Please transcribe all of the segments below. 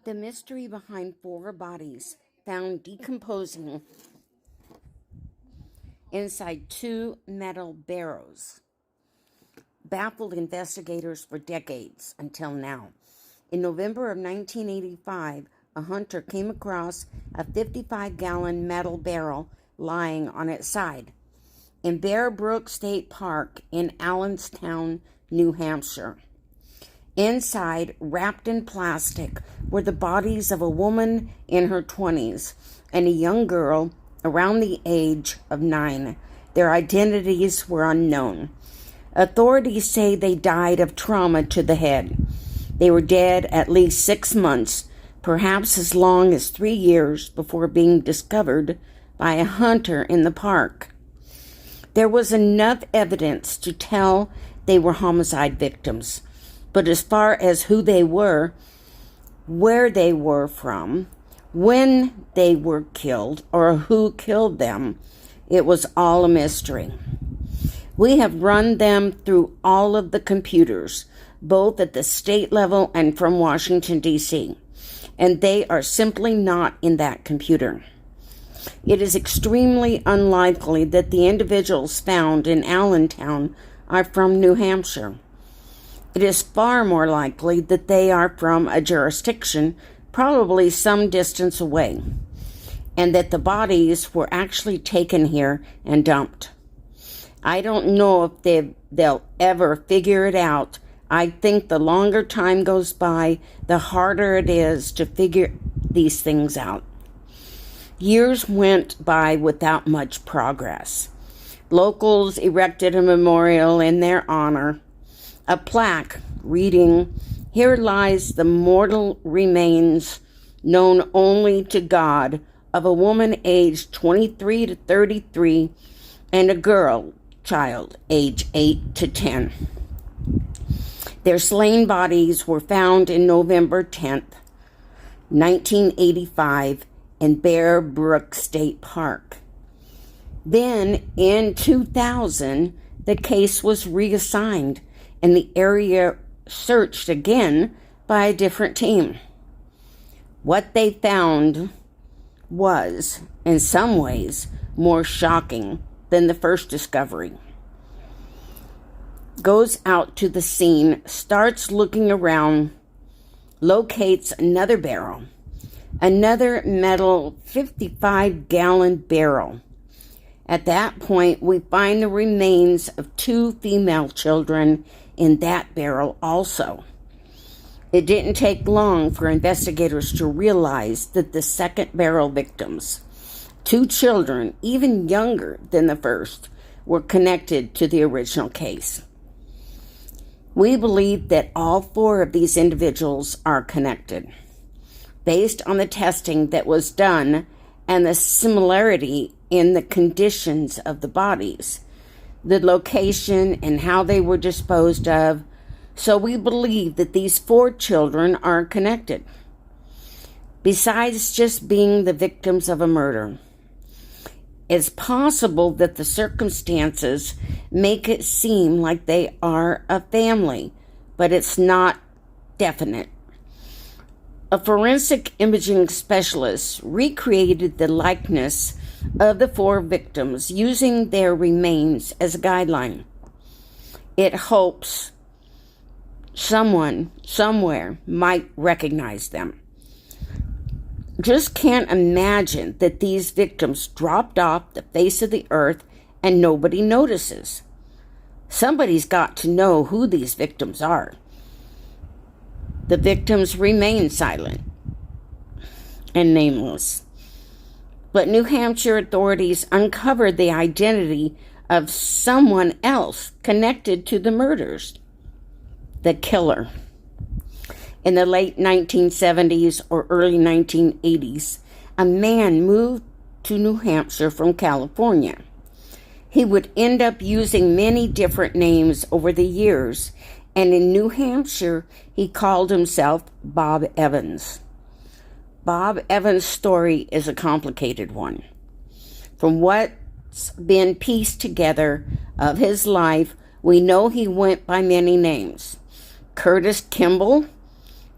The mystery behind 4 bodies found decomposing inside 2 metal barrels baffled investigators for decades until now. In November of 1985, a hunter came across a 55-gallon metal barrel lying on its side in Bear Brook State Park in Allenstown, New Hampshire. Inside, wrapped in plastic, were the bodies of a woman in her 20s and a young girl around the age of 9. Their identities were unknown. Authorities say they died of trauma to the head. They were dead at least 6 months, perhaps as long as 3 years, before being discovered by a hunter in the park. There was enough evidence to tell they were homicide victims. But as far as who they were, where they were from, when they were killed, or who killed them, it was all a mystery. We have run them through all of the computers, both at the state level and from Washington, D.C., and they are simply not in that computer. It is extremely unlikely that the individuals found in Allentown are from New Hampshire. It is far more likely that they are from a jurisdiction probably some distance away, and that the bodies were actually taken here and dumped. I don't know if they'll ever figure it out. I think the longer time goes by, the harder it is to figure these things out. Years went by without much progress. Locals erected a memorial in their honor, a plaque reading, "Here lies the mortal remains known only to God of a woman aged 23 to 33 and a child aged 8 to 10. Their slain bodies were found in November 10th, 1985 in Bear Brook State Park. Then, in 2000, the case was reassigned and the area searched again by a different team. What they found was, in some ways, more shocking than the first discovery. Goes out to the scene, starts looking around, locates another barrel, another metal 55-gallon barrel. At that point, we find the remains of 2 female children in that barrel also. It didn't take long for investigators to realize that the second barrel victims, 2 children, even younger than the first, were connected to the original case. We believe that all 4 of these individuals are connected, based on the testing that was done and the similarity in the conditions of the bodies, the location, and how they were disposed of. So we believe that these 4 children are connected, besides just being the victims of a murder. It's possible that the circumstances make it seem like they are a family, but it's not definite. A forensic imaging specialist recreated the likeness of the 4 victims using their remains as a guideline. It hopes someone somewhere might recognize them. Just can't imagine that these victims dropped off the face of the earth and nobody notices. Somebody's got to know who these victims are. The victims remain silent and nameless. But New Hampshire authorities uncovered the identity of someone else connected to the murders: the killer. In the late 1970s or early 1980s, a man moved to New Hampshire from California. He would end up using many different names over the years, and in New Hampshire, he called himself Bob Evans. Bob Evans' story is a complicated one. From what's been pieced together of his life, we know he went by many names: Curtis Kimball,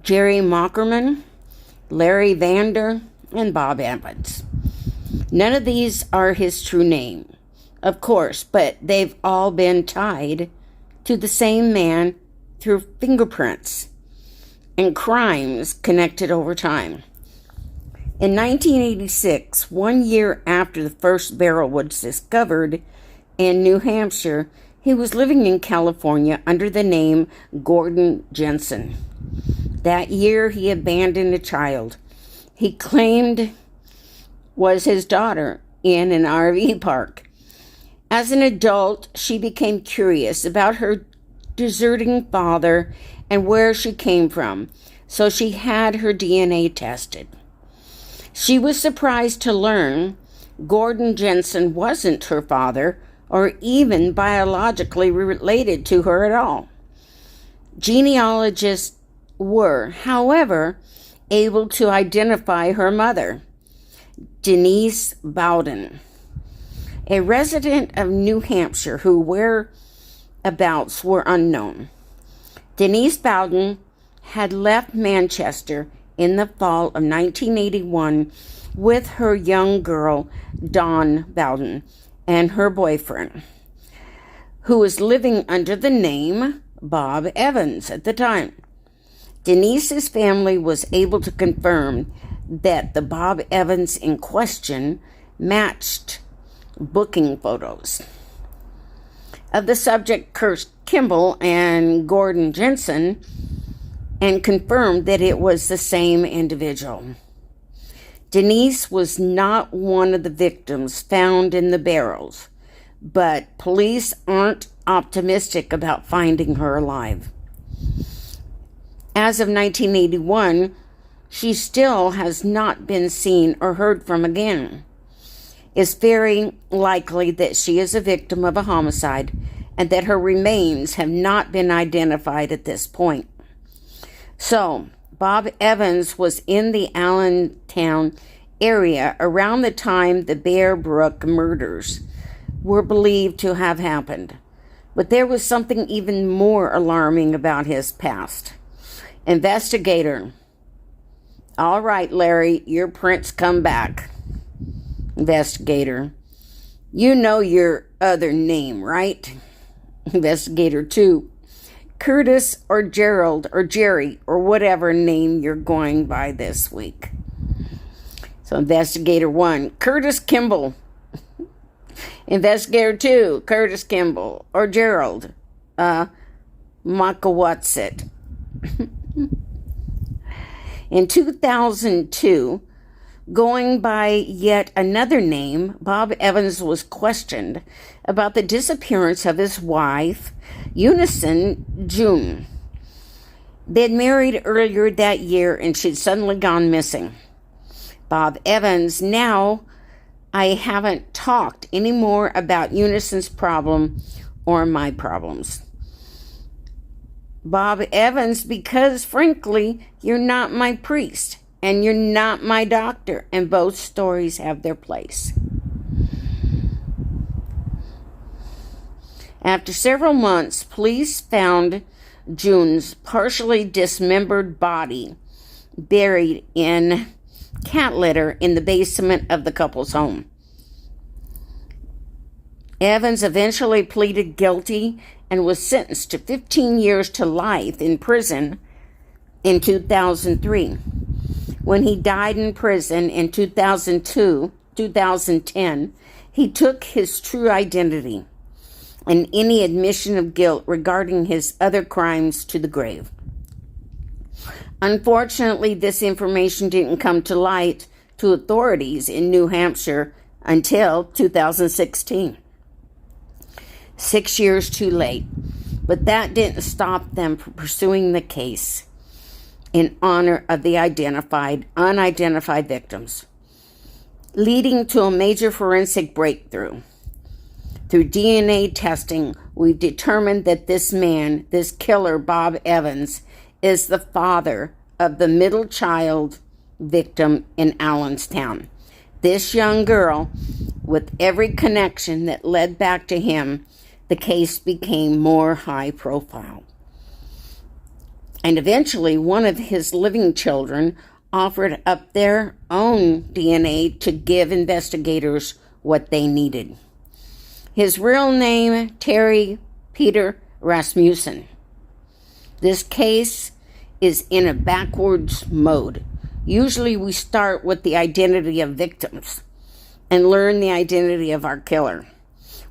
Jerry Mockerman, Larry Vander, and Bob Evans. None of these are his true name, of course, but they've all been tied to the same man through fingerprints and crimes connected over time. In 1986, 1 year after the first barrel was discovered in New Hampshire, he was living in California under the name Gordon Jensen. That year, he abandoned a child he claimed was his daughter in an RV park. As an adult, she became curious about her deserting father and where she came from, so she had her DNA tested. She was surprised to learn Gordon Jensen wasn't her father or even biologically related to her at all. Genealogists were, however, able to identify her mother, Denise Bowden, a resident of New Hampshire whose whereabouts were unknown. Denise Bowden had left Manchester in the fall of 1981 with her young girl, Dawn Bowden, and her boyfriend, who was living under the name Bob Evans at the time. Denise's family was able to confirm that the Bob Evans in question matched booking photos of the subject, Kurt Kimball and Gordon Jensen, and confirmed that it was the same individual. Denise was not one of the victims found in the barrels, but police aren't optimistic about finding her alive. As of 1981, she still has not been seen or heard from again. It's very likely that she is a victim of a homicide and that her remains have not been identified at this point. So, Bob Evans was in the Allentown area around the time the Bear Brook murders were believed to have happened. But there was something even more alarming about his past. Investigator. All right, Larry, your prints come back. Investigator. You know your other name, right? Investigator 2. Curtis or Gerald or Jerry or whatever name you're going by this week. So Investigator 1, Curtis Kimball. Investigator 2, Curtis Kimball or Gerald Makawatsit. In 2002, going by yet another name, Bob Evans was questioned about the disappearance of his wife, Unison June. They had married earlier that year and she'd suddenly gone missing. Bob Evans, now I haven't talked any more about Unison's problem or my problems. Bob Evans, because frankly, you're not my priest and you're not my doctor, and both stories have their place. After several months, police found June's partially dismembered body buried in cat litter in the basement of the couple's home. Evans eventually pleaded guilty and was sentenced to 15 years to life in prison in 2003. When he died in prison in 2010, he took his true identity and any admission of guilt regarding his other crimes to the grave. Unfortunately, this information didn't come to light to authorities in New Hampshire until 2016. 6 years too late, but that didn't stop them from pursuing the case in honor of the unidentified victims, leading to a major forensic breakthrough. Through DNA testing, we've determined that this man, this killer, Bob Evans, is the father of the middle child victim in Allentown. This young girl, with every connection that led back to him, the case became more high profile. And eventually, one of his living children, offered up their own DNA to give investigators what they needed. His real name, Terry Peter Rasmussen. This case is in a backwards mode. Usually we start with the identity of victims and learn the identity of our killer.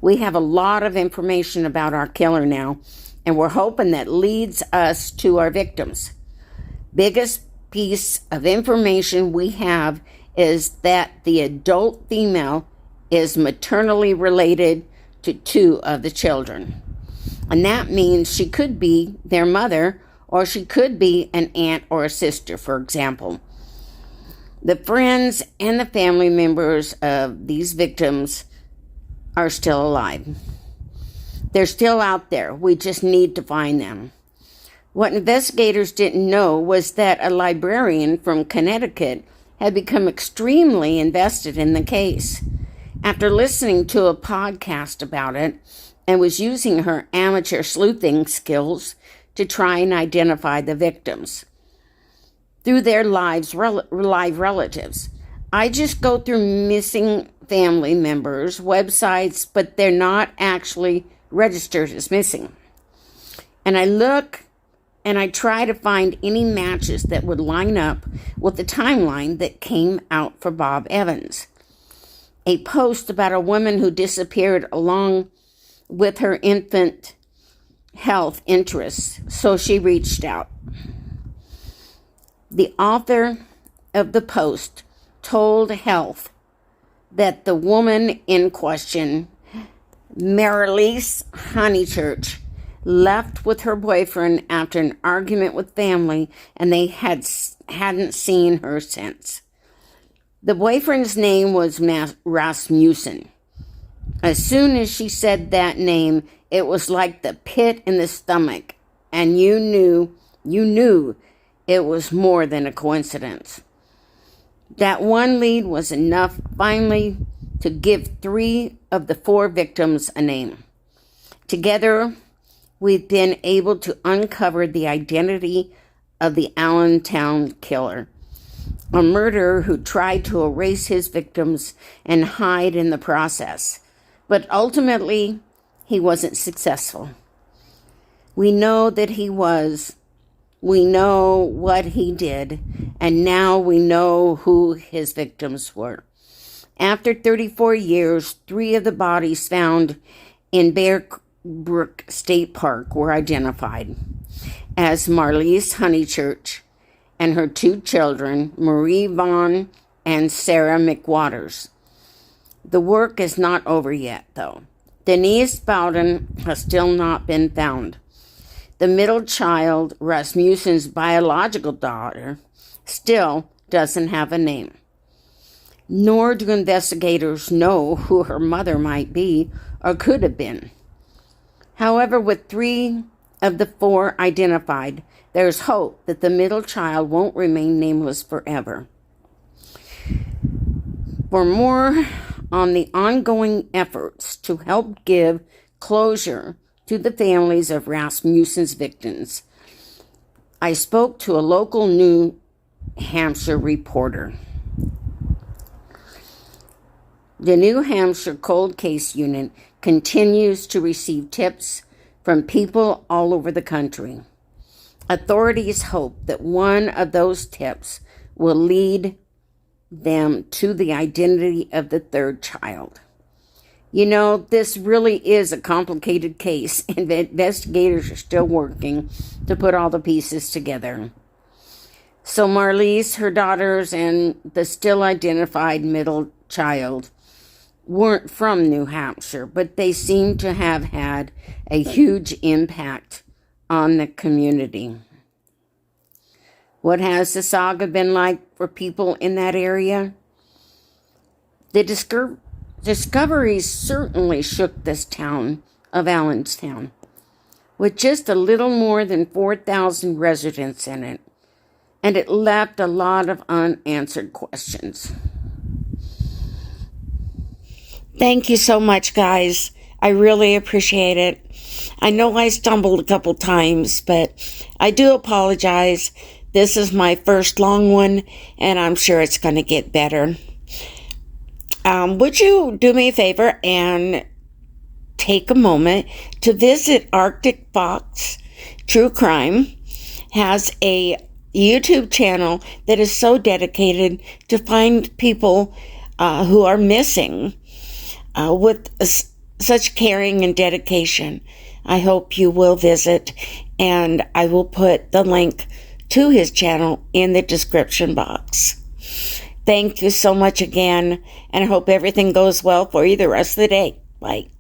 We have a lot of information about our killer now, and we're hoping that leads us to our victims. Biggest piece of information we have is that the adult female is maternally related to 2 of the children. And that means she could be their mother, or she could be an aunt or a sister, for example. The friends and the family members of these victims are still alive. They're still out there. We just need to find them. What investigators didn't know was that a librarian from Connecticut had become extremely invested in the case. After listening to a podcast about it, and was using her amateur sleuthing skills to try and identify the victims through their live relatives. I just go through missing family members' websites, but they're not actually registered as missing. And I look and I try to find any matches that would line up with the timeline that came out for Bob Evans. A post about a woman who disappeared along with her infant health interests, so she reached out. The author of the post told Health that the woman in question, Marlise Honeychurch, left with her boyfriend after an argument with family, and they hadn't seen her since. The boyfriend's name was Rasmussen. As soon as she said that name, it was like the pit in the stomach, and you knew it was more than a coincidence. That one lead was enough finally to give 3 of the 4 victims a name. Together, we've been able to uncover the identity of the Allentown killer, a murderer who tried to erase his victims and hide in the process. But ultimately, he wasn't successful. We know that he was. We know what he did, and now we know who his victims were. After 34 years, 3 of the bodies found in Bear Brook State Park were identified as Marlise Honeychurch and her 2 children, Marie Vaughn and Sarah McWaters. The work is not over yet, though. Denise Bowden has still not been found. The middle child, Rasmussen's biological daughter, still doesn't have a name. Nor do investigators know who her mother might be or could have been. However, with 3 of the 4 identified, there's hope that the middle child won't remain nameless forever. For more on the ongoing efforts to help give closure to the families of Rasmussen's victims, I spoke to a local New Hampshire reporter. The New Hampshire Cold Case Unit continues to receive tips from people all over the country. Authorities hope that one of those tips will lead them to the identity of the 3rd child. You know, this really is a complicated case, and investigators are still working to put all the pieces together. So Marlise, her daughters, and the still identified middle child weren't from New Hampshire, but they seem to have had a huge impact on the community. What has the saga been like for people in that area? The discoveries certainly shook this town of Allentown, with just a little more than 4,000 residents in it, and it left a lot of unanswered questions. Thank you so much, guys. I really appreciate it. I know I stumbled a couple times, but I do apologize. This is my first long one, and I'm sure it's going to get better. Would you do me a favor and take a moment to visit Arctic Fox True Crime? Has a YouTube channel that is so dedicated to find people who are missing with such caring and dedication. I hope you will visit, and I will put the link to his channel in the description box. Thank you so much again, and I hope everything goes well for you the rest of the day. Bye.